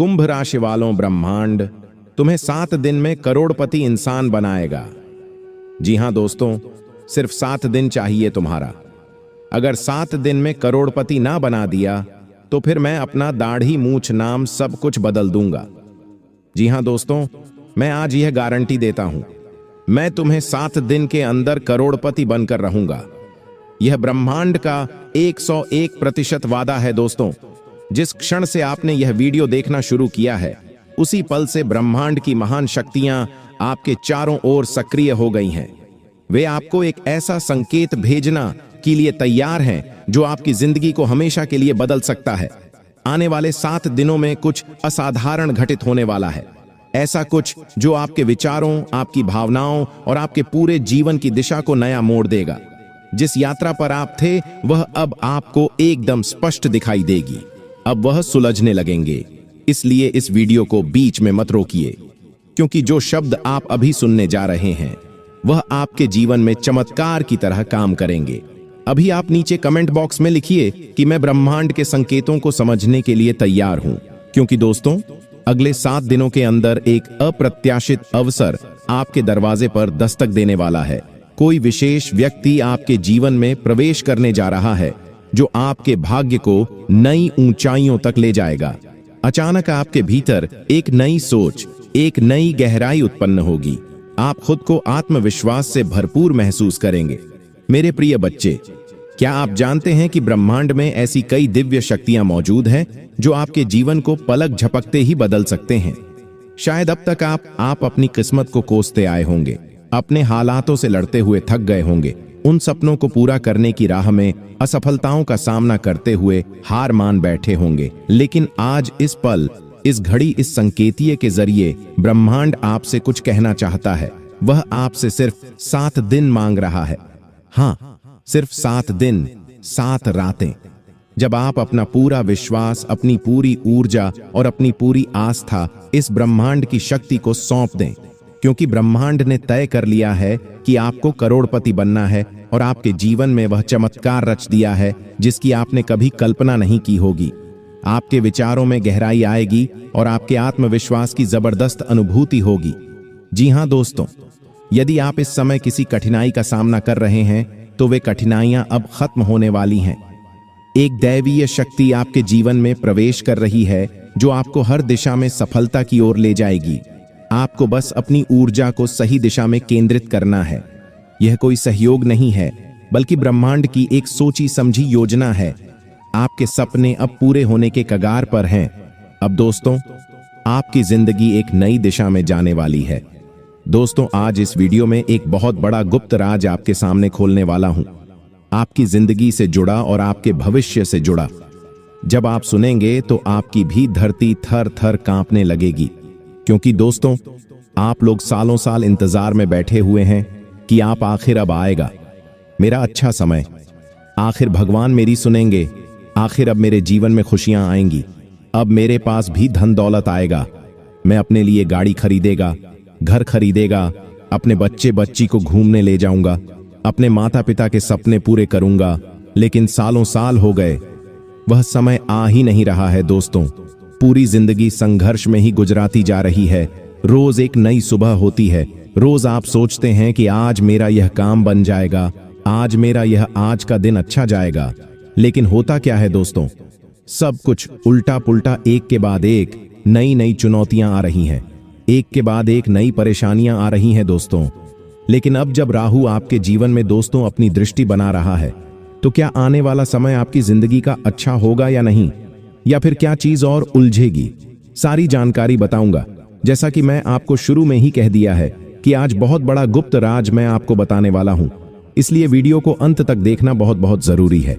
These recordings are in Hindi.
कुंभ राशि वालों, ब्रह्मांड तुम्हें 7 दिन में करोड़पति इंसान बनाएगा। जी हां दोस्तों, सिर्फ 7 दिन चाहिए तुम्हारा। अगर 7 दिन में करोड़पति ना बना दिया तो फिर मैं अपना दाढ़ी मूछ नाम सब कुछ बदल दूंगा। जी हां दोस्तों, मैं आज यह गारंटी देता हूं, मैं तुम्हें 7 दिन के अंदर करोड़पति बनकर रहूंगा। यह ब्रह्मांड का 101% वादा है दोस्तों। जिस क्षण से आपने यह वीडियो देखना शुरू किया है, उसी पल से ब्रह्मांड की महान शक्तियां आपके चारों ओर सक्रिय हो गई हैं। वे आपको एक ऐसा संकेत भेजना के लिए तैयार हैं जो आपकी जिंदगी को हमेशा के लिए बदल सकता है। आने वाले 7 दिनों में कुछ असाधारण घटित होने वाला है। ऐसा कुछ जो आपके विचारों, आपकी भावनाओं और आपके पूरे जीवन की दिशा को नया मोड़ देगा। जिस यात्रा पर आप थे वह अब आपको एकदम स्पष्ट दिखाई देगी। अब वह सुलझने लगेंगे। इसलिए इस वीडियो को बीच में मत रोकिए, क्योंकि जो शब्द आप अभी सुनने जा रहे हैं वह आपके जीवन में चमत्कार की तरह काम करेंगे। अभी आप नीचे कमेंट बॉक्स में लिखिए कि मैं ब्रह्मांड के संकेतों को समझने के लिए तैयार हूं, क्योंकि दोस्तों अगले 7 दिनों के अंदर एक अप्रत्याशित अवसर आपके दरवाजे पर दस्तक देने वाला है। कोई विशेष व्यक्ति आपके जीवन में प्रवेश करने जा रहा है जो आपके भाग्य को नई ऊंचाइयों तक ले जाएगा। अचानक आपके भीतर एक नई सोच, एक नई गहराई उत्पन्न होगी। आप खुद को आत्मविश्वास से भरपूर महसूस करेंगे। मेरे प्रिय बच्चे, क्या आप जानते हैं कि ब्रह्मांड में ऐसी कई दिव्य शक्तियां मौजूद हैं जो आपके जीवन को पलक झपकते ही बदल सकते हैं। शायद अब तक आप अपनी किस्मत को कोसते आए होंगे, अपने हालातों से लड़ते हुए थक गए होंगे, उन सपनों को पूरा करने की राह में असफलताओं का सामना करते हुए हार मान बैठे होंगे। लेकिन आज इस पल, इस घड़ी, इस संकेतीय के जरिए ब्रह्मांड आपसे कुछ कहना चाहता है। वह आपसे सिर्फ 7 दिन मांग रहा है। हाँ, सिर्फ 7 दिन, 7 रातें। जब आप अपना पूरा विश्वास, अपनी पूरी ऊर्जा और अपनी पूरी आस्था इस ब्रह्मांड की शक्ति को सौंप दें, क्योंकि ब्रह्मांड ने तय कर लिया है कि आपको करोड़पति बनना है और आपके जीवन में वह चमत्कार रच दिया है जिसकी आपने कभी कल्पना नहीं की होगी। आपके विचारों में गहराई आएगी और आपके आत्मविश्वास की जबरदस्त अनुभूति होगी। जी हां दोस्तों, यदि आप इस समय किसी कठिनाई का सामना कर रहे हैं तो वे कठिनाइयां अब खत्म होने वाली हैं। एक दैवीय शक्ति आपके जीवन में प्रवेश कर रही है जो आपको हर दिशा में सफलता की ओर ले जाएगी। आपको बस अपनी ऊर्जा को सही दिशा में केंद्रित करना है। यह कोई सहयोग नहीं है, बल्कि ब्रह्मांड की एक सोची समझी योजना है। आपके सपने अब पूरे होने के कगार पर हैं। अब दोस्तों, आपकी जिंदगी एक नई दिशा में जाने वाली है। दोस्तों, आज इस वीडियो में एक बहुत बड़ा गुप्त राज आपके सामने खोलने वाला हूं, आपकी जिंदगी से जुड़ा और आपके भविष्य से जुड़ा। जब आप सुनेंगे तो आपकी भी धरती थर थर कांपने लगेगी, क्योंकि दोस्तों आप लोग सालों साल इंतजार में बैठे हुए हैं कि आप आखिर अब आएगा मेरा अच्छा समय, आखिर भगवान मेरी सुनेंगे, आखिर अब मेरे जीवन में खुशियां आएंगी, अब मेरे पास भी धन दौलत आएगा, मैं अपने लिए गाड़ी खरीदेगा, घर खरीदेगा, अपने बच्चे बच्ची को घूमने ले जाऊंगा, अपने माता पिता के सपने पूरे करूंगा। लेकिन सालों साल हो गए, वह समय आ ही नहीं रहा है दोस्तों। पूरी जिंदगी संघर्ष में ही गुजराती जा रही है। रोज एक नई सुबह होती है। रोज आप सोचते हैं कि आज मेरा यह काम बन जाएगा, आज मेरा यह आज का दिन अच्छा जाएगा। लेकिन होता क्या है दोस्तों, सब कुछ उल्टा पुल्टा। एक के बाद एक नई नई चुनौतियां आ रही हैं, एक के बाद एक नई परेशानियां आ रही हैं दोस्तों। लेकिन अब जब राहु आपके जीवन में दोस्तों अपनी दृष्टि बना रहा है, तो क्या आने वाला समय आपकी जिंदगी का अच्छा होगा या नहीं, या फिर क्या चीज और उलझेगी? सारी जानकारी बताऊंगा। जैसा कि मैं आपको शुरू में ही कह दिया है कि आज बहुत बड़ा गुप्त राज मैं आपको बताने वाला हूं, इसलिए वीडियो को अंत तक देखना बहुत बहुत जरूरी है।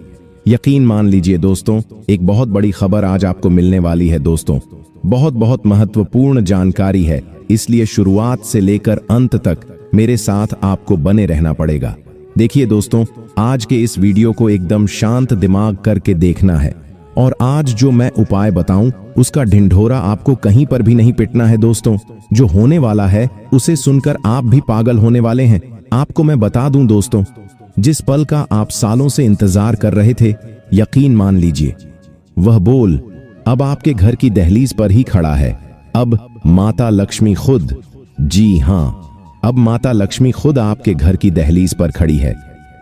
यकीन मान लीजिए दोस्तों, एक बहुत बड़ी खबर आज आपको मिलने वाली है दोस्तों। बहुत बहुत महत्वपूर्ण जानकारी है, इसलिए शुरुआत से लेकर अंत तक मेरे साथ आपको बने रहना पड़ेगा। देखिए दोस्तों, आज के इस वीडियो को एकदम शांत दिमाग करके देखना है, और आज जो मैं उपाय बताऊं उसका ढिंढोरा आपको कहीं पर भी नहीं पिटना है दोस्तों। जो होने वाला है उसे सुनकर आप भी पागल होने वाले हैं। आपको मैं बता दूं दोस्तों, जिस पल का आप सालों से इंतजार कर रहे थे, यकीन मान लीजिए वह बोल अब आपके घर की दहलीज पर ही खड़ा है। अब माता लक्ष्मी खुद, जी हाँ, अब माता लक्ष्मी खुद आपके घर की दहलीज पर खड़ी है।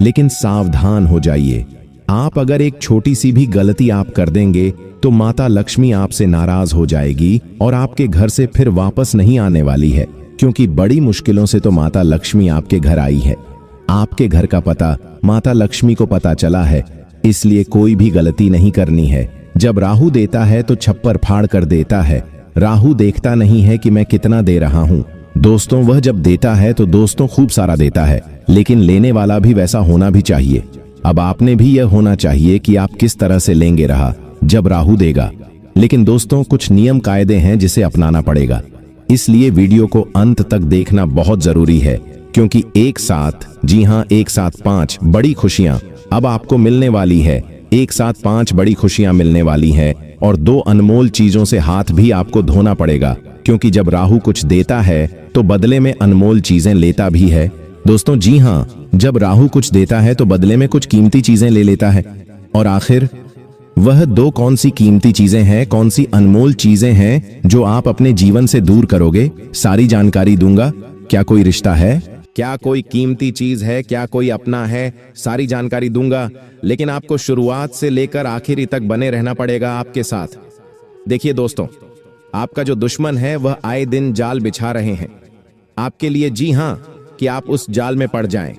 लेकिन सावधान हो जाइए, आप अगर एक छोटी सी भी गलती आप कर देंगे तो माता लक्ष्मी आपसे नाराज हो जाएगी और आपके घर से फिर वापस नहीं आने वाली है, क्योंकि बड़ी मुश्किलों से तो माता लक्ष्मी आपके घर आई है। आपके घर का पता माता लक्ष्मी को पता चला है, इसलिए कोई भी गलती नहीं करनी है। जब राहु देता है तो छप्पर फाड़ कर देता है। राहु देखता नहीं है कि मैं कितना दे रहा हूँ। दोस्तों, वह जब देता है तो दोस्तों खूब सारा देता है, लेकिन लेने वाला भी वैसा होना भी चाहिए। अब आपने भी यह होना चाहिए कि आप किस तरह से लेंगे रहा जब राहु देगा। लेकिन दोस्तों, कुछ नियम कायदे हैं जिसे अपनाना पड़ेगा, इसलिए वीडियो को अंत तक देखना बहुत जरूरी है, क्योंकि एक साथ, जी हाँ, एक साथ 5 बड़ी खुशियां अब आपको मिलने वाली है। एक साथ 5 बड़ी खुशियां मिलने वाली हैं और 2 अनमोल चीजों से हाथ भी आपको धोना पड़ेगा, क्योंकि जब राहु कुछ देता है तो बदले में अनमोल चीजें लेता भी है। दोस्तों, जी हाँ, जब राहु कुछ देता है तो बदले में कुछ कीमती चीजें ले लेता है। और आखिर वह 2 कौन सी कीमती चीजें हैं, कौन सी अनमोल चीजें हैं जो आप अपने जीवन से दूर करोगे, सारी जानकारी दूंगा। क्या कोई रिश्ता है, क्या कोई कीमती चीज है, क्या कोई अपना है, सारी जानकारी दूंगा। लेकिन आपको शुरुआत से लेकर आखिरी तक बने रहना पड़ेगा आपके साथ। देखिए दोस्तों, आपका जो दुश्मन है वह आए दिन जाल बिछा रहे हैं आपके लिए, जी हाँ, कि आप उस जाल में पड़ जाएं।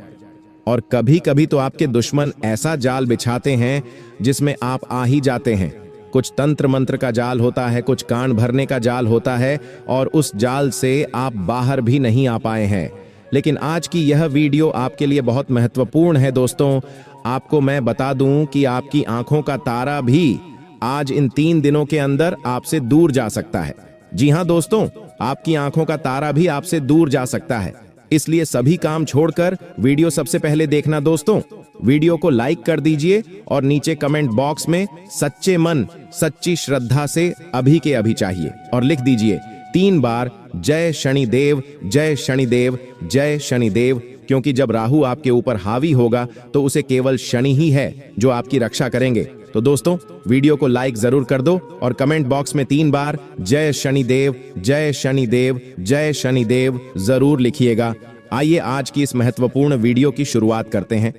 और कभी कभी तो आपके दुश्मन ऐसा जाल बिछाते हैं जिसमें आप आ ही जाते हैं। कुछ तंत्र मंत्र का जाल होता है, कुछ कान भरने का जाल होता है, और उस जाल से आप बाहर भी नहीं आ पाए हैं। लेकिन आज की यह वीडियो आपके लिए बहुत महत्वपूर्ण है दोस्तों। आपको मैं बता दूं कि आपकी आंखों का तारा भी आज इन 3 दिनों के अंदर आपसे दूर जा सकता है। जी हाँ दोस्तों, आपकी आंखों का तारा भी आपसे दूर जा सकता है। इसलिए सभी काम छोड़कर वीडियो सबसे पहले देखना दोस्तों। वीडियो को लाइक कर दीजिए और नीचे कमेंट बॉक्स में सच्चे मन, सच्ची श्रद्धा से अभी के अभी चाहिए और लिख दीजिए 3 बार जय शनिदेव, जय शनिदेव, जय शनिदेव। क्योंकि जब राहु आपके ऊपर हावी होगा तो उसे केवल शनि ही है जो आपकी रक्षा करेंगे। तो दोस्तों, वीडियो को लाइक जरूर कर दो और कमेंट बॉक्स में 3 बार जय शनिदेव, जय शनिदेव, जय शनिदेव जरूर लिखिएगा। आइए आज की इस महत्वपूर्ण वीडियो की शुरुआत करते हैं,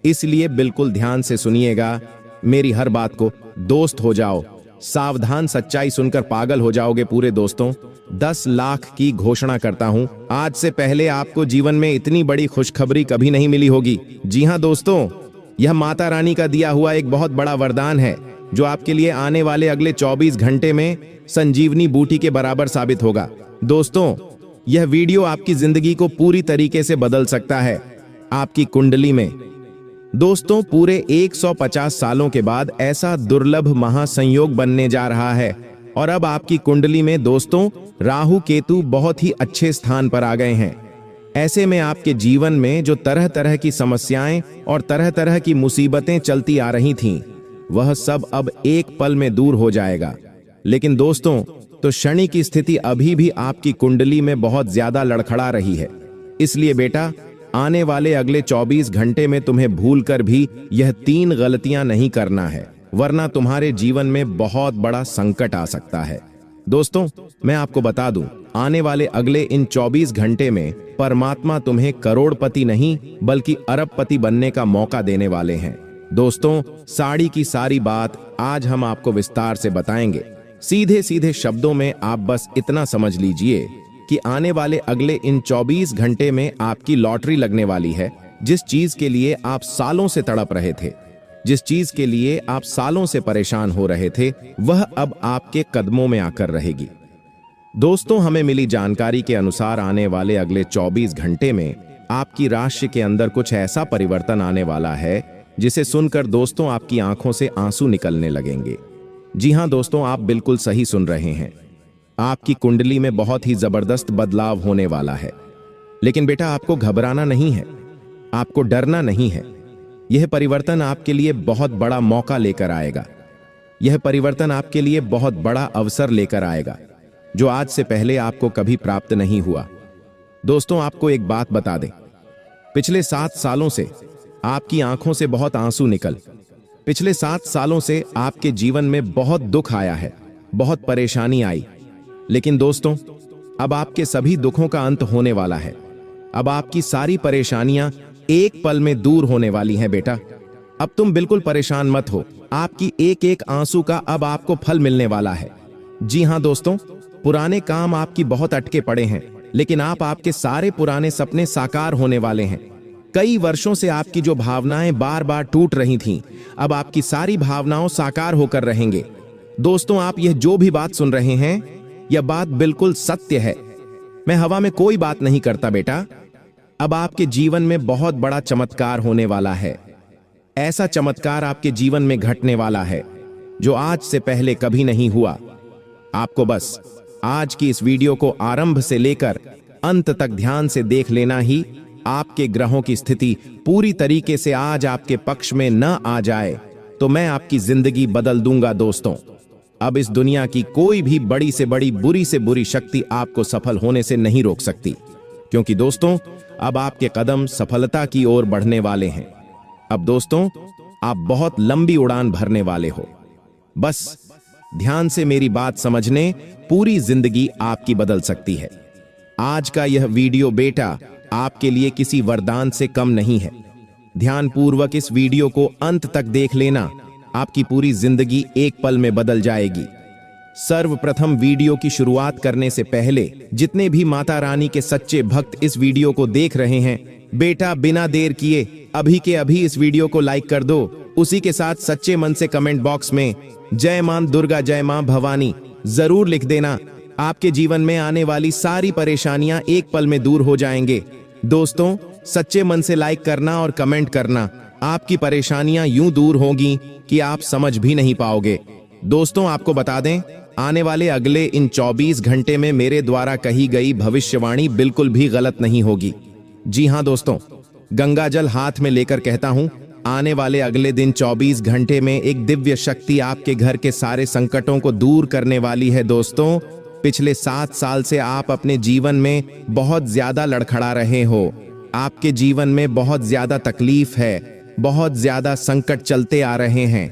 इसलिए बिल्कुल ध्यान से सुनिएगा मेरी हर बात को। दोस्त हो जाओ सावधान, सच्चाई सुनकर पागल हो जाओगे पूरे दोस्तों। 10 लाख की घोषणा करता हूं, आज से पहले आपको जीवन में इतनी बड़ी खुशखबरी कभी नहीं मिली होगी। जी हां दोस्तों, यह माता रानी का दिया हुआ एक बहुत बड़ा वरदान है जो आपके लिए आने वाले अगले 24 घंटे में संजीवनी बूटी के बराबर साबित होगा। दोस्तों, यह वीडियो आपकी जिंदगी को पूरी तरीके से बदल सकता है। आपकी कुंडली में दोस्तों पूरे 150 सालों के बाद ऐसा दुर्लभ महासंयोग बनने जा रहा है। और अब आपकी कुंडली में दोस्तों राहु केतु बहुत ही अच्छे स्थान पर आ गए हैं। ऐसे में आपके जीवन में जो तरह तरह की समस्याएं और तरह तरह की मुसीबतें चलती आ रही थीं, वह सब अब एक पल में दूर हो जाएगा। लेकिन दोस्तों, तो शनि की स्थिति अभी भी आपकी कुंडली में बहुत ज्यादा लड़खड़ा रही है। इसलिए बेटा, आने वाले अगले 24 घंटे में तुम्हें भूलकर भी यह 3 गलतियां नहीं करना है, वरना तुम्हारे जीवन में बहुत बड़ा संकट आ सकता है। दोस्तों, मैं आपको बता दूं, आने वाले अगले इन 24 घंटे में परमात्मा तुम्हें करोड़पति नहीं बल्कि अरबपति बनने का मौका देने वाले हैं। दोस्तों, साड़ी की सारी बात आज हम आपको विस्तार से बताएंगे। सीधे सीधे शब्दों में आप बस इतना समझ लीजिए कि आने वाले अगले इन 24 घंटे में आपकी लॉटरी लगने वाली है। जिस चीज के लिए आप सालों से तड़प रहे थे, जिस चीज के लिए आप सालों से परेशान हो रहे थे, वह अब आपके कदमों में आकर रहेगी। दोस्तों, हमें मिली जानकारी के अनुसार आने वाले अगले 24 घंटे में आपकी राशि के अंदर कुछ ऐसा परिवर्तन आने वाला है जिसे सुनकर दोस्तों आपकी आंखों से आंसू निकलने लगेंगे। जी हां दोस्तों, आप बिल्कुल सही सुन रहे हैं। आपकी कुंडली में बहुत ही जबरदस्त बदलाव होने वाला है। लेकिन बेटा, आपको घबराना नहीं है, आपको डरना नहीं है। यह परिवर्तन आपके लिए बहुत बड़ा मौका लेकर आएगा। यह परिवर्तन आपके लिए बहुत बड़ा अवसर लेकर आएगा जो आज से पहले आपको कभी प्राप्त नहीं हुआ। दोस्तों, आपको एक बात बता दें, पिछले 7 सालों से आपकी आंखों से बहुत आंसू निकल, पिछले 7 सालों से आपके जीवन में बहुत दुख आया है। बहुत परेशानी आई, लेकिन दोस्तों अब आपके सभी दुखों का अंत होने वाला है। अब आपकी सारी परेशानियां एक पल में दूर होने वाली हैं बेटा। अब तुम बिल्कुल परेशान मत हो, आपकी एक एक आंसू का अब आपको फल मिलने वाला है। जी हां दोस्तों, पुराने काम आपकी बहुत अटके पड़े हैं, लेकिन आपके सारे पुराने सपने साकार होने वाले हैं। कई वर्षों से आपकी जो भावनाएं बार बार टूट रही थीं, अब आपकी सारी भावनाओं साकार होकर रहेंगे। दोस्तों, आप यह जो भी बात सुन रहे हैं, यह बात बिल्कुल सत्य है। मैं हवा में कोई बात नहीं करता बेटा। अब आपके जीवन में बहुत बड़ा चमत्कार होने वाला है। ऐसा चमत्कार आपके जीवन में घटने वाला है जो आज से पहले कभी नहीं हुआ। आपको बस आज की इस वीडियो को आरंभ से लेकर अंत तक ध्यान से देख लेना ही आपके ग्रहों की स्थिति पूरी तरीके से आज आपके पक्ष में न आ जाए तो मैं आपकी जिंदगी बदल दूंगा। दोस्तों, अब इस दुनिया की कोई भी बड़ी से बड़ी, बुरी से बुरी शक्ति आपको सफल होने से नहीं रोक सकती, क्योंकि दोस्तों अब आपके कदम सफलता की ओर बढ़ने वाले हैं। अब दोस्तों, आप बहुत लंबी उड़ान भरने वाले हो। बस ध्यान से मेरी बात समझने, पूरी जिंदगी आपकी बदल सकती है। आज का यह वीडियो बेटा आपके लिए किसी वरदान से कम नहीं है। ध्यानपूर्वक इस वीडियो को अंत तक देख लेना, आपकी पूरी जिंदगी एक पल में बदल जाएगी। सर्वप्रथम वीडियो की शुरुआत करने से पहले जितने भी माता रानी के सच्चे भक्त इस वीडियो को देख रहे हैं, बेटा बिना देर किए अभी के अभी इस वीडियो को लाइक कर दो। उसी के साथ सच्चे मन से कमेंट बॉक्स में जय मां दुर्गा, जय मां भवानी जरूर लिख देना। आपके जीवन में आने वाली सारी परेशानियां एक पल में दूर हो जाएंगे। दोस्तों, सच्चे मन से लाइक करना और कमेंट करना, आपकी परेशानियां यूं दूर होंगी कि आप समझ भी नहीं पाओगे। दोस्तों, आपको बता दें, आने वाले अगले इन 24 घंटे में मेरे द्वारा कही गई भविष्यवाणी बिल्कुल भी गलत नहीं होगी। जी हां दोस्तों, गंगा जल हाथ में लेकर कहता हूं, आने वाले अगले दिन 24 घंटे में एक दिव्य शक्ति आपके घर के सारे संकटों को दूर करने वाली है। दोस्तों, पिछले 7 साल से आप अपने जीवन में बहुत ज्यादा लड़खड़ा रहे हो। आपके जीवन में बहुत ज्यादा तकलीफ है, बहुत ज्यादा संकट चलते आ रहे हैं।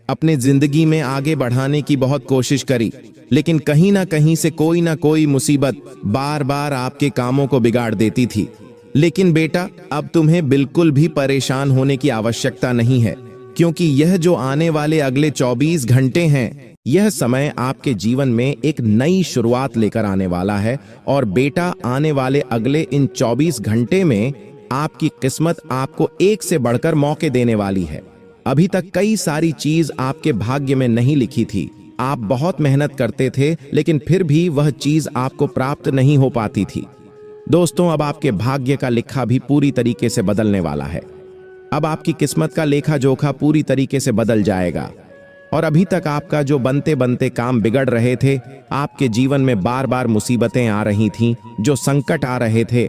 अपने जिंदगी में आगे बढ़ाने की बहुत कोशिश करी, लेकिन कहीं ना कहीं से कोई ना कोई मुसीबत बार बार आपके कामों को बिगाड़ देती थी। लेकिन बेटा, अब तुम्हें बिल्कुल भी परेशान होने की आवश्यकता नहीं है, क्योंकि यह जो आने वाले अगले 24 घंटे हैं, यह समय आपके जीवन में एक नई शुरुआत लेकर आने वाला है। और बेटा, आने वाले अगले इन 24 घंटे में आपकी किस्मत आपको एक से बढ़कर मौके देने वाली है। अभी तक कई सारी चीज आपके भाग्य में नहीं लिखी थी। आप बहुत मेहनत करते थे, लेकिन फिर भी वह चीज आपको प्राप्त नहीं हो पाती थी। दोस्तों, अब आपके भाग्य का लेखा भी पूरी तरीके से बदलने वाला है। अब आपकी किस्मत का लेखा जोखा पूरी तरीके से बदल जाएगा। और अभी तक आपका जो बनते बनते काम बिगड़ रहे थे, आपके जीवन में बार बार मुसीबतें आ रही थीं, जो संकट आ रहे थे,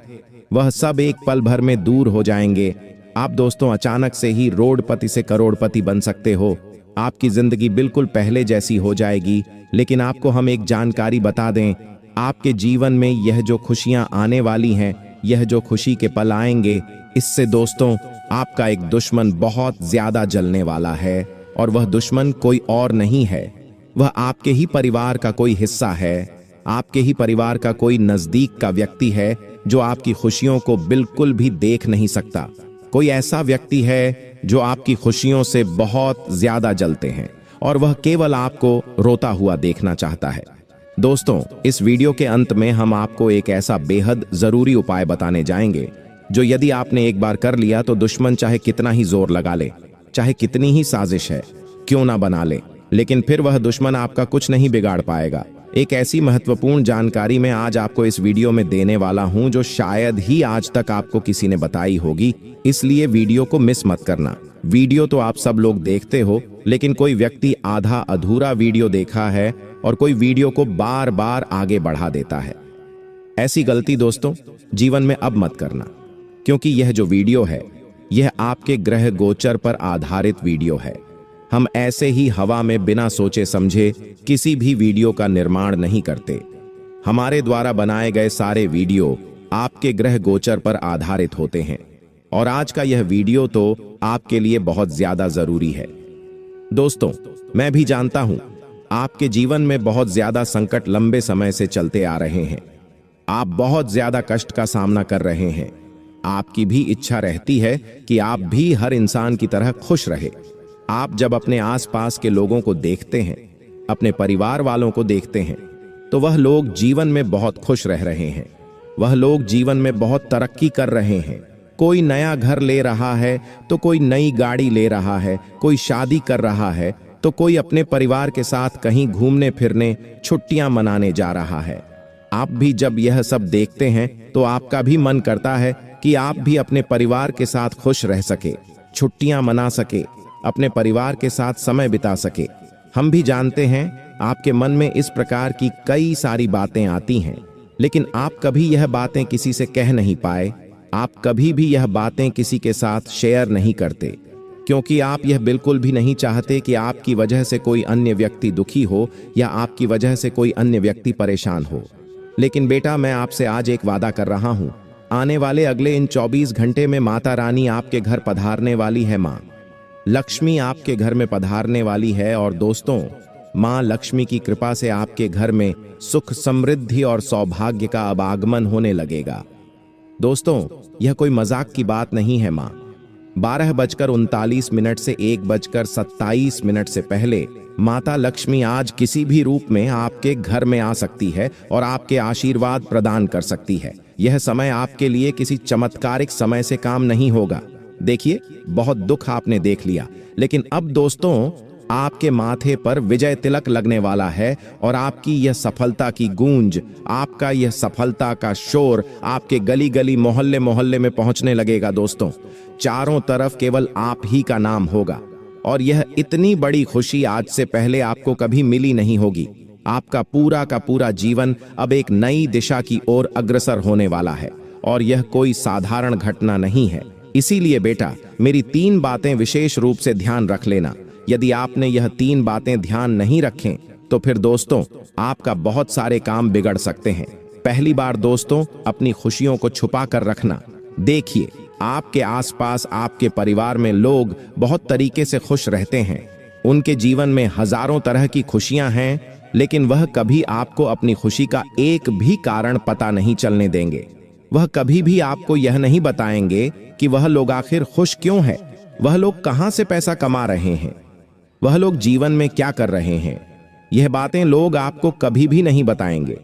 वह सब एक पल भर में दूर हो जाएंगे। आप दोस्तों अचानक से ही रोडपति से करोड़पति बन सकते हो। आपकी जिंदगी बिल्कुल पहले जैसी हो जाएगी। लेकिन आपको हम एक जानकारी बता दें, आपके जीवन में यह जो खुशियां आने वाली हैं, यह जो खुशी के पल आएंगे, इससे दोस्तों आपका एक दुश्मन बहुत ज्यादा जलने वाला है। और वह दुश्मन कोई और नहीं है, वह आपके ही परिवार का कोई हिस्सा है। आपके ही परिवार का कोई नजदीक का व्यक्ति है जो आपकी खुशियों को बिल्कुल भी देख नहीं सकता। कोई ऐसा व्यक्ति है जो आपकी खुशियों से बहुत ज्यादा जलते हैं और वह केवल आपको रोता हुआ देखना चाहता है। दोस्तों, इस वीडियो के अंत में हम आपको एक ऐसा बेहद जरूरी उपाय बताने जाएंगे जो यदि आपने एक बार कर लिया तो दुश्मन चाहे कितना ही जोर लगा ले, चाहे कितनी ही साजिश है क्यों ना बना ले, लेकिन फिर वह दुश्मन आपका कुछ नहीं बिगाड़ पाएगा। एक ऐसी महत्वपूर्ण जानकारी मैं आज आपको इस वीडियो में देने वाला हूं जो शायद ही आज तक आपको किसी ने बताई होगी, इसलिए वीडियो को मिस मत करना। वीडियो तो आप सब लोग देखते हो, लेकिन कोई व्यक्ति आधा अधूरा वीडियो देखा है और कोई वीडियो को बार बार आगे बढ़ा देता है। ऐसी गलती दोस्तों जीवन में अब मत करना, क्योंकि यह जो वीडियो है यह आपके ग्रह गोचर पर आधारित वीडियो है। हम ऐसे ही हवा में बिना सोचे समझे किसी भी वीडियो का निर्माण नहीं करते। हमारे द्वारा बनाए गए सारे वीडियो आपके ग्रह गोचर पर आधारित होते हैं और आज का यह वीडियो तो आपके लिए बहुत ज्यादा जरूरी है। दोस्तों, मैं भी जानता हूं आपके जीवन में बहुत ज्यादा संकट लंबे समय से चलते आ रहे हैं। आप बहुत ज्यादा कष्ट का सामना कर रहे हैं। आपकी भी इच्छा रहती है कि आप भी हर इंसान की तरह खुश रहे। आप जब अपने आसपास के लोगों को देखते हैं, अपने परिवार वालों को देखते हैं, तो वह लोग जीवन में बहुत खुश रह रहे हैं। वह लोग जीवन में बहुत तरक्की कर रहे हैं। कोई नया घर ले रहा है तो कोई नई गाड़ी ले रहा है, कोई शादी कर रहा है तो कोई अपने परिवार के साथ कहीं घूमने फिरने, छुट्टियां मनाने जा रहा है। आप भी जब यह सब देखते हैं तो आपका भी मन करता है कि आप भी अपने परिवार के साथ खुश रह सके, छुट्टियां मना सके, अपने परिवार के साथ समय बिता सके। हम भी जानते हैं आपके मन में इस प्रकार की कई सारी बातें आती हैं, लेकिन आप कभी यह बातें किसी से कह नहीं पाए। आप कभी भी यह बातें किसी के साथ शेयर नहीं करते, क्योंकि आप यह बिल्कुल भी नहीं चाहते कि आपकी वजह से कोई अन्य व्यक्ति दुखी हो या आपकी वजह से कोई अन्य व्यक्ति परेशान हो। लेकिन बेटा, मैं आपसे आज एक वादा कर रहा हूं, आने वाले अगले इन 24 घंटे में माता रानी आपके घर पधारने वाली है। माँ लक्ष्मी आपके घर में पधारने वाली है। और दोस्तों, माँ लक्ष्मी की कृपा से आपके घर में सुख, समृद्धि और सौभाग्य का अब आगमन होने लगेगा। दोस्तों, यह कोई मजाक की बात नहीं है। माँ 12:39 से 1:27 से पहले माता लक्ष्मी आज किसी भी रूप में आपके घर में आ सकती है और आपके आशीर्वाद प्रदान कर सकती है। यह समय आपके लिए किसी चमत्कारिक समय से काम नहीं होगा। देखिए, बहुत दुख आपने देख लिया, लेकिन अब दोस्तों, आपके माथे पर विजय तिलक लगने वाला है और आपकी यह सफलता की गूंज, आपका यह सफलता का शोर आपके गली गली, मोहल्ले मोहल्ले में पहुंचने लगेगा। दोस्तों, चारों तरफ केवल आप ही का नाम होगा और यह इतनी बड़ी खुशी आज से पहले आपको कभी मिली नहीं होगी। आपका पूरा का पूरा जीवन अब एक नई दिशा की ओर अग्रसर होने वाला है और यह कोई साधारण घटना नहीं है। इसीलिए बेटा, मेरी 3 बातें विशेष रूप से ध्यान रख लेना। यदि आपने यह 3 बातें ध्यान नहीं रखें तो फिर दोस्तों, आपका बहुत सारे काम बिगड़ सकते हैं। पहली बार दोस्तों, अपनी खुशियों को छुपा कर रखना। देखिए, आपके आसपास आपके परिवार में लोग बहुत तरीके से खुश रहते हैं। उनके जीवन में हजारों तरह की खुशियां हैं, लेकिन वह कभी आपको अपनी खुशी का एक भी कारण पता नहीं चलने देंगे। वह कभी भी आपको यह नहीं बताएंगे कि वह लोग आखिर खुश क्यों हैं, वह लोग कहां से पैसा कमा रहे हैं, वह लोग जीवन में क्या कर रहे हैं। यह बातें लोग आपको कभी भी नहीं बताएंगे,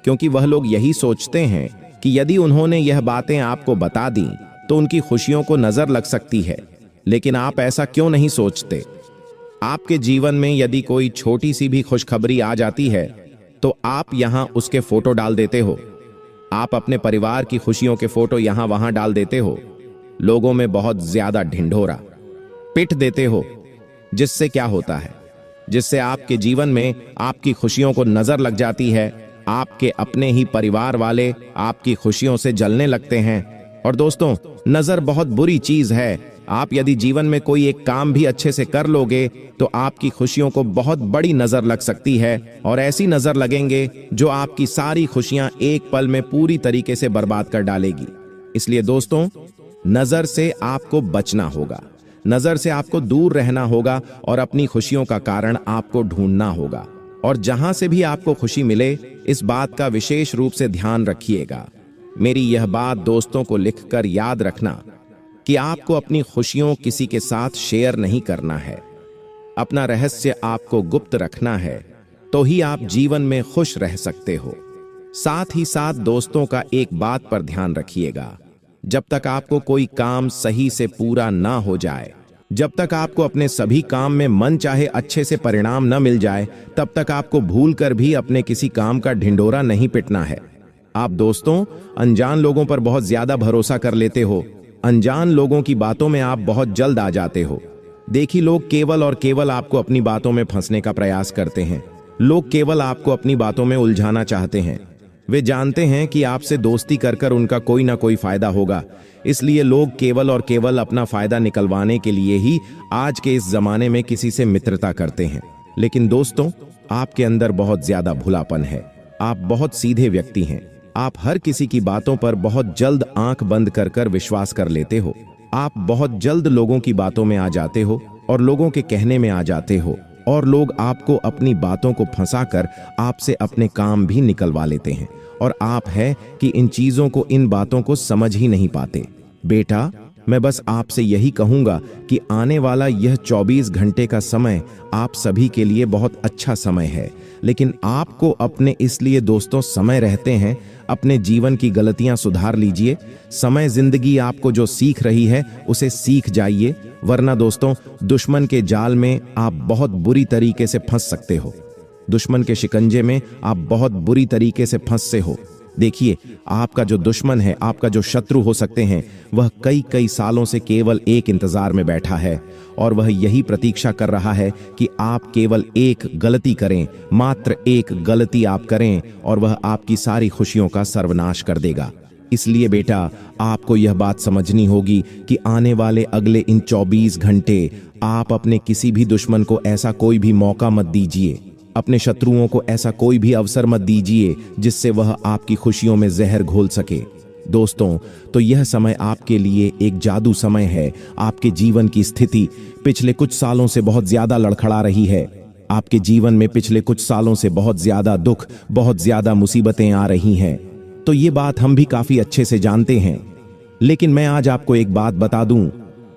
क्योंकि वह लोग यही सोचते हैं कि यदि उन्होंने यह बातें आपको बता दी तो उनकी खुशियों को नजर लग सकती है। लेकिन आप ऐसा क्यों नहीं सोचते? आपके जीवन में यदि कोई छोटी सी भी खुशखबरी आ जाती है तो आप यहां उसके फोटो डाल देते हो। आप अपने परिवार की खुशियों के फोटो यहां वहां डाल देते हो। लोगों में बहुत ज्यादा ढिंढोरा पिट देते हो। जिससे क्या होता है? जिससे आपके जीवन में आपकी खुशियों को नजर लग जाती है। आपके अपने ही परिवार वाले आपकी खुशियों से जलने लगते हैं। और दोस्तों, नजर बहुत बुरी चीज है। आप यदि जीवन में कोई एक काम भी अच्छे से कर लोगे तो आपकी खुशियों को बहुत बड़ी नजर लग सकती है और ऐसी नजर लगेंगे जो आपकी सारी खुशियां एक पल में पूरी तरीके से बर्बाद कर डालेगी। इसलिए दोस्तों, नजर से आपको बचना होगा, नजर से आपको दूर रहना होगा और अपनी खुशियों का कारण आपको ढूंढना होगा। और जहां से भी आपको खुशी मिले, इस बात का विशेष रूप से ध्यान रखिएगा। मेरी यह बात दोस्तों को लिखकर याद रखना कि आपको अपनी खुशियों किसी के साथ शेयर नहीं करना है। अपना रहस्य आपको गुप्त रखना है, तो ही आप जीवन में खुश रह सकते हो। साथ ही साथ दोस्तों का एक बात पर ध्यान रखिएगा, जब तक आपको कोई काम सही से पूरा ना हो जाए, जब तक आपको अपने सभी काम में मन चाहे अच्छे से परिणाम न मिल जाए, तब तक आपको भूल कर भी अपने किसी काम का ढिंढोरा नहीं पिटना है। आप दोस्तों, अनजान लोगों पर बहुत ज्यादा भरोसा कर लेते हो। अनजान लोगों की बातों में आप बहुत जल्द आ जाते हो। देखिए, लोग केवल और केवल आपको अपनी बातों में फंसने का प्रयास करते हैं। लोग केवल आपको अपनी बातों में उलझाना चाहते हैं। वे जानते हैं कि आपसे दोस्ती कर कर उनका कोई ना कोई फायदा होगा, इसलिए लोग केवल और केवल अपना फायदा निकलवाने के लिए ही आज के इस जमाने में किसी से मित्रता करते हैं। लेकिन दोस्तों, आपके अंदर बहुत ज्यादा भुलापन है। आप बहुत सीधे व्यक्ति हैं। आप हर किसी की बातों पर बहुत जल्द आंख बंद कर कर विश्वास कर लेते हो। आप बहुत जल्द लोगों की बातों में आ जाते हो और लोगों के कहने में आ जाते हो। और लोग आपको अपनी बातों को फंसाकर आपसे अपने काम भी निकलवा लेते हैं और आप है कि इन चीजों को, इन बातों को समझ ही नहीं पाते। बेटा, मैं बस आपसे यही कहूंगा कि आने वाला यह 24 घंटे का समय आप सभी के लिए बहुत अच्छा समय है, लेकिन आपको अपने, इसलिए दोस्तों समय रहते हैं अपने जीवन की गलतियां सुधार लीजिए। समय जिंदगी आपको जो सीख रही है उसे सीख जाइए, वरना दोस्तों दुश्मन के जाल में आप बहुत बुरी तरीके से फंस सकते हो। दुश्मन के शिकंजे में आप बहुत बुरी तरीके से फंसे हो। देखिए, आपका जो दुश्मन है, आपका जो शत्रु हो सकते हैं, वह कई कई सालों से केवल एक इंतजार में बैठा है और वह यही प्रतीक्षा कर रहा है कि आप केवल एक गलती करें, मात्र एक गलती आप करें और वह आपकी सारी खुशियों का सर्वनाश कर देगा। इसलिए बेटा, आपको यह बात समझनी होगी कि आने वाले अगले इन 24 घंटे आप अपने किसी भी दुश्मन को ऐसा कोई भी मौका मत दीजिए, अपने शत्रुओं को ऐसा कोई भी अवसर मत दीजिए जिससे वह आपकी खुशियों में जहर घोल सके। दोस्तों, तो यह समय आपके लिए एक जादू समय है। आपके जीवन की स्थिति पिछले कुछ सालों से बहुत ज्यादा लड़खड़ा रही है। आपके जीवन में पिछले कुछ सालों से बहुत ज्यादा दुख, बहुत ज्यादा मुसीबतें आ रही हैं। तो ये बात हम भी काफी अच्छे से जानते हैं, लेकिन मैं आज आपको एक बात बता दूं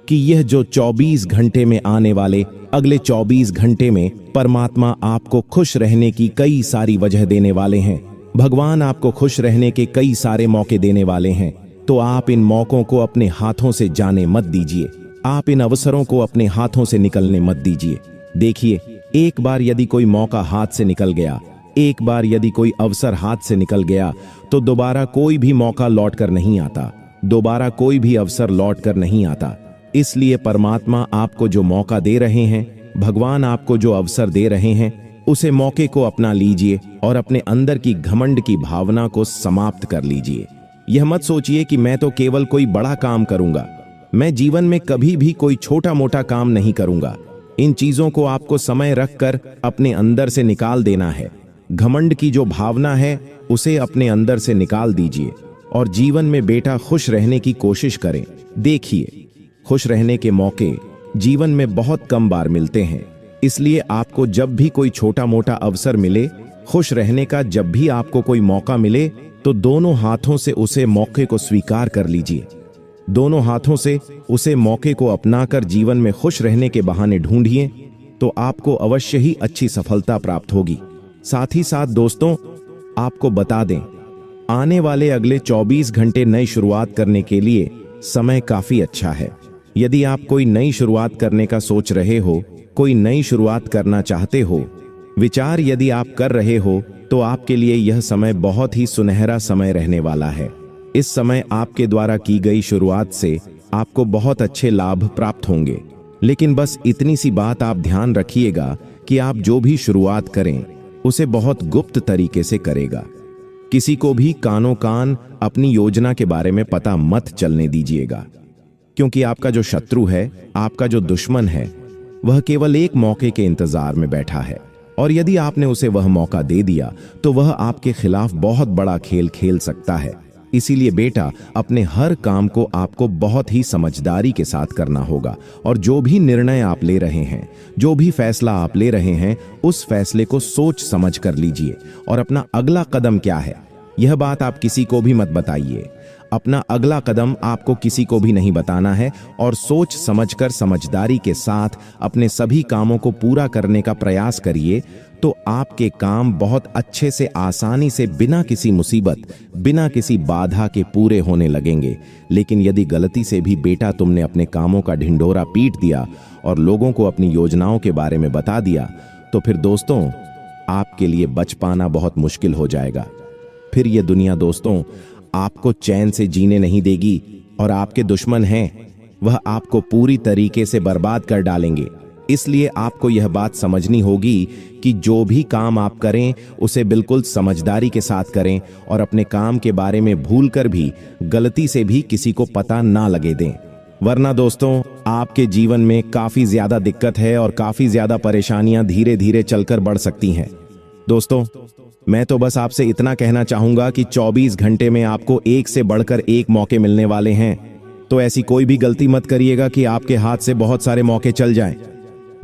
कि यह जो 24 घंटे में आने वाले अगले 24 घंटे में परमात्मा आपको खुश रहने की कई सारी वजह देने वाले हैं। भगवान आपको खुश रहने के कई सारे मौके देने वाले हैं। तो आप इन मौकों को अपने हाथों से जाने मत दीजिए, आप इन अवसरों को अपने हाथों से निकलने मत दीजिए। देखिए, एक बार यदि कोई मौका हाथ से निकल गया, एक बार यदि कोई अवसर हाथ से निकल गया, तो दोबारा कोई भी मौका लौट कर नहीं आता, दोबारा कोई भी अवसर लौट कर नहीं आता। इसलिए परमात्मा आपको जो मौका दे रहे हैं, भगवान आपको जो अवसर दे रहे हैं, उसे मौके को अपना लीजिए और अपने अंदर की घमंड की भावना को समाप्त कर लीजिए। यह मत सोचिए कि मैं तो केवल कोई बड़ा काम करूंगा, मैं जीवन में कभी भी कोई छोटा मोटा काम नहीं करूंगा। इन चीजों को आपको समय रखकर अपने अंदर से निकाल देना है। घमंड की जो भावना है उसे अपने अंदर से निकाल दीजिए और जीवन में बेटा खुश रहने की कोशिश करें। देखिए, खुश रहने के मौके जीवन में बहुत कम बार मिलते हैं, इसलिए आपको जब भी कोई छोटा मोटा अवसर मिले, खुश रहने का जब भी आपको कोई मौका मिले, तो दोनों हाथों से उसे मौके को स्वीकार कर लीजिए। दोनों हाथों से उसे मौके को अपनाकर जीवन में खुश रहने के बहाने ढूंढिए, तो आपको अवश्य ही अच्छी सफलता प्राप्त होगी। साथ ही साथ दोस्तों, आपको बता दें, आने वाले अगले 24 घंटे नई शुरुआत करने के लिए समय काफी अच्छा है। यदि आप कोई नई शुरुआत करने का सोच रहे हो, कोई नई शुरुआत करना चाहते हो, विचार यदि आप कर रहे हो, तो आपके लिए यह समय बहुत ही सुनहरा समय रहने वाला है। इस समय आपके द्वारा की गई शुरुआत से आपको बहुत अच्छे लाभ प्राप्त होंगे। लेकिन बस इतनी सी बात आप ध्यान रखिएगा कि आप जो भी शुरुआत करें उसे बहुत गुप्त तरीके से करेगा। किसी को भी कानों कान अपनी योजना के बारे में पता मत चलने दीजिएगा, क्योंकि आपका जो शत्रु है, आपका जो दुश्मन है, वह केवल एक मौके के इंतजार में बैठा है और यदि आपने उसे वह मौका दे दिया तो वह आपके खिलाफ बहुत बड़ा खेल खेल सकता है। इसीलिए बेटा, अपने हर काम को आपको बहुत ही समझदारी के साथ करना होगा और जो भी निर्णय आप ले रहे हैं, जो भी फैसला आप ले रहे हैं, उस फैसले को सोच समझ कर लीजिए और अपना अगला कदम क्या है, यह बात आप किसी को भी मत बताइए। अपना अगला कदम आपको किसी को भी नहीं बताना है और सोच समझकर समझदारी के साथ अपने सभी कामों को पूरा करने का प्रयास करिए, तो आपके काम बहुत अच्छे से, आसानी से, बिना किसी मुसीबत, बिना किसी बाधा के पूरे होने लगेंगे। लेकिन यदि गलती से भी बेटा तुमने अपने कामों का ढिंढोरा पीट दिया और लोगों को अपनी योजनाओं के बारे में बता दिया, तो फिर दोस्तों आपके लिए बच पाना बहुत मुश्किल हो जाएगा। फिर ये दुनिया दोस्तों आपको चैन से जीने नहीं देगी और आपके दुश्मन हैं, वह आपको पूरी तरीके से बर्बाद कर डालेंगे। इसलिए आपको यह बात समझनी होगी कि जो भी काम आप करें उसे बिल्कुल समझदारी के साथ करें और अपने काम के बारे में भूलकर भी, गलती से भी किसी को पता ना लगे दें, वरना दोस्तों आपके जीवन में काफी ज्यादा दिक्कत है और काफी ज्यादा परेशानियां धीरे धीरे चलकर बढ़ सकती हैं। दोस्तों, मैं तो बस आपसे इतना कहना चाहूंगा कि 24 घंटे में आपको एक से बढ़कर एक मौके मिलने वाले हैं, तो ऐसी कोई भी गलती मत करिएगा कि आपके हाथ से बहुत सारे मौके चल जाएं।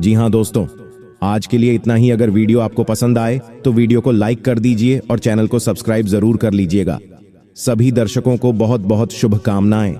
जी हां दोस्तों, आज के लिए इतना ही। अगर वीडियो आपको पसंद आए तो वीडियो को लाइक कर दीजिए और चैनल को सब्सक्राइब जरूर कर लीजिएगा। सभी दर्शकों को बहुत बहुत शुभकामनाएं।